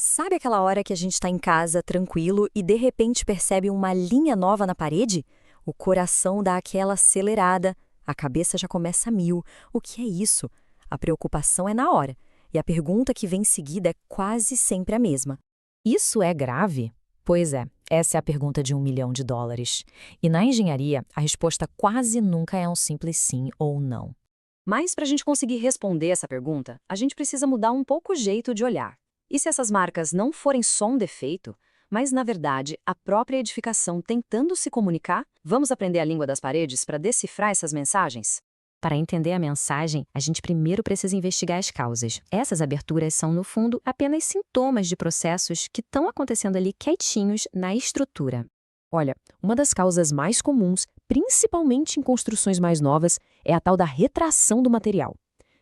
Sabe aquela hora que a gente está em casa, tranquilo, e de repente percebe uma linha nova na parede? O coração dá aquela acelerada, a cabeça já começa a mil. O que é isso? A preocupação é na hora, e a pergunta que vem em seguida é quase sempre a mesma. Isso é grave? Pois é, essa é a pergunta de US$ 1 milhão. E na engenharia, a resposta quase nunca é um simples sim ou não. Mas para a gente conseguir responder essa pergunta, a gente precisa mudar um pouco o jeito de olhar. E se essas marcas não forem só um defeito, mas na verdade a própria edificação tentando se comunicar, vamos aprender a língua das paredes para decifrar essas mensagens? Para entender a mensagem, a gente primeiro precisa investigar as causas. Essas aberturas são, no fundo, apenas sintomas de processos que estão acontecendo ali quietinhos na estrutura. Olha, uma das causas mais comuns, principalmente em construções mais novas, é a tal da retração do material.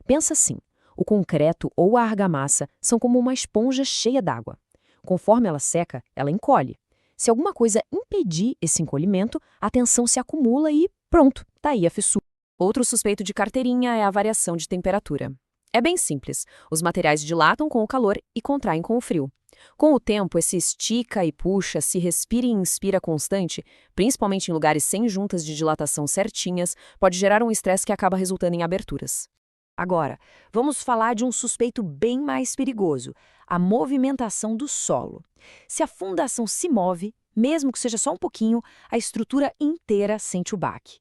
Pensa assim, o concreto ou a argamassa são como uma esponja cheia d'água. Conforme ela seca, ela encolhe. Se alguma coisa impedir esse encolhimento, a tensão se acumula e pronto, tá aí a fissura. Outro suspeito de carteirinha é a variação de temperatura. É bem simples, os materiais dilatam com o calor e contraem com o frio. Com o tempo, esse estica e puxa, se respira e inspira constante, principalmente em lugares sem juntas de dilatação certinhas, pode gerar um estresse que acaba resultando em aberturas. Agora, vamos falar de um suspeito bem mais perigoso, a movimentação do solo. Se a fundação se move, mesmo que seja só um pouquinho, a estrutura inteira sente o baque.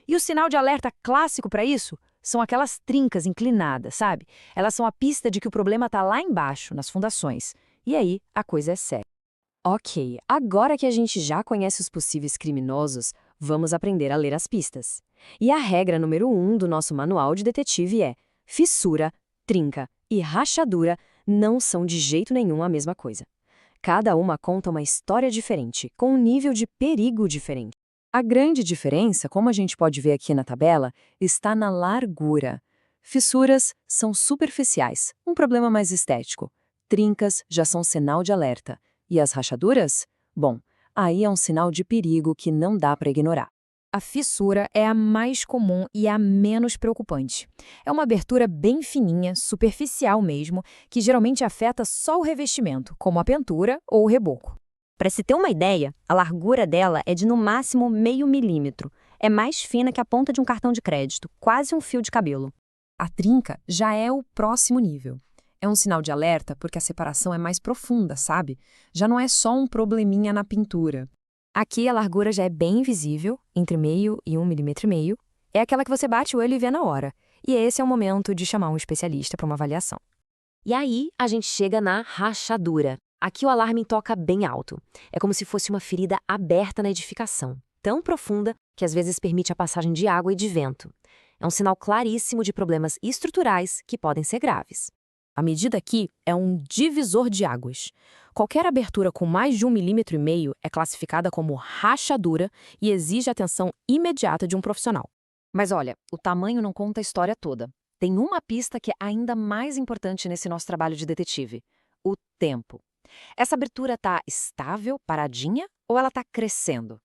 E o sinal de alerta clássico para isso são aquelas trincas inclinadas, sabe? Elas são a pista de que o problema está lá embaixo, nas fundações. E aí, a coisa é séria. Ok, agora que a gente já conhece os possíveis criminosos, vamos aprender a ler as pistas. E a regra número 1 do nosso manual de detetive é: fissura, trinca e rachadura não são de jeito nenhum a mesma coisa. Cada uma conta uma história diferente, com um nível de perigo diferente. A grande diferença, como a gente pode ver aqui na tabela, está na largura. Fissuras são superficiais, um problema mais estético. Trincas já são sinal de alerta. E as rachaduras? Bom, aí é um sinal de perigo que não dá para ignorar. A fissura é a mais comum e a menos preocupante. É uma abertura bem fininha, superficial mesmo, que geralmente afeta só o revestimento, como a pintura ou o reboco. Para se ter uma ideia, a largura dela é de no máximo meio milímetro. É mais fina que a ponta de um cartão de crédito, quase um fio de cabelo. A trinca já é o próximo nível. É um sinal de alerta porque a separação é mais profunda, sabe? Já não é só um probleminha na pintura. Aqui a largura já é bem visível, entre meio e 1,5 mm. É aquela que você bate o olho e vê na hora. E esse é o momento de chamar um especialista para uma avaliação. E aí a gente chega na rachadura. Aqui o alarme toca bem alto. É como se fosse uma ferida aberta na edificação, tão profunda que às vezes permite a passagem de água e de vento. É um sinal claríssimo de problemas estruturais que podem ser graves. A medida aqui é um divisor de águas. Qualquer abertura com mais de 1,5 mm é classificada como rachadura e exige atenção imediata de um profissional. Mas olha, o tamanho não conta a história toda. Tem uma pista que é ainda mais importante nesse nosso trabalho de detetive: o tempo. Essa abertura está estável, paradinha, ou ela está crescendo?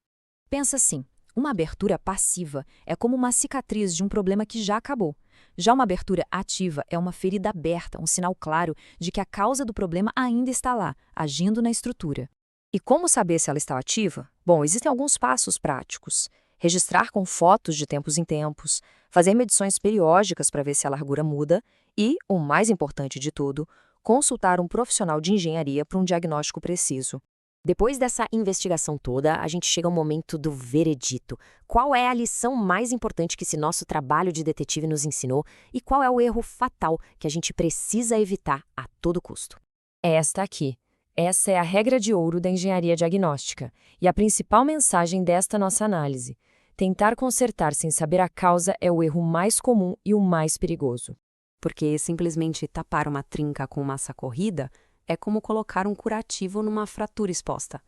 Pensa assim, uma abertura passiva é como uma cicatriz de um problema que já acabou. Já uma abertura ativa é uma ferida aberta, um sinal claro de que a causa do problema ainda está lá, agindo na estrutura. E como saber se ela está ativa? Bom, existem alguns passos práticos. Registrar com fotos de tempos em tempos, fazer medições periódicas para ver se a largura muda e, o mais importante de tudo, consultar um profissional de engenharia para um diagnóstico preciso. Depois dessa investigação toda, a gente chega ao momento do veredito. Qual é a lição mais importante que esse nosso trabalho de detetive nos ensinou e qual é o erro fatal que a gente precisa evitar a todo custo? É esta aqui. Essa é a regra de ouro da engenharia diagnóstica e a principal mensagem desta nossa análise. Tentar consertar sem saber a causa é o erro mais comum e o mais perigoso. Porque simplesmente tapar uma trinca com massa corrida é como colocar um curativo numa fratura exposta.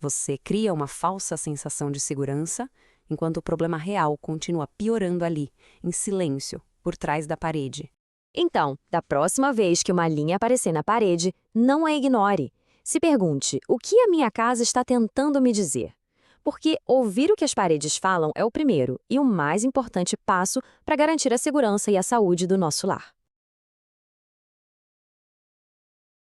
Você cria uma falsa sensação de segurança, enquanto o problema real continua piorando ali, em silêncio, por trás da parede. Então, da próxima vez que uma linha aparecer na parede, não a ignore. Se pergunte, o que a minha casa está tentando me dizer? Porque ouvir o que as paredes falam é o primeiro e o mais importante passo para garantir a segurança e a saúde do nosso lar.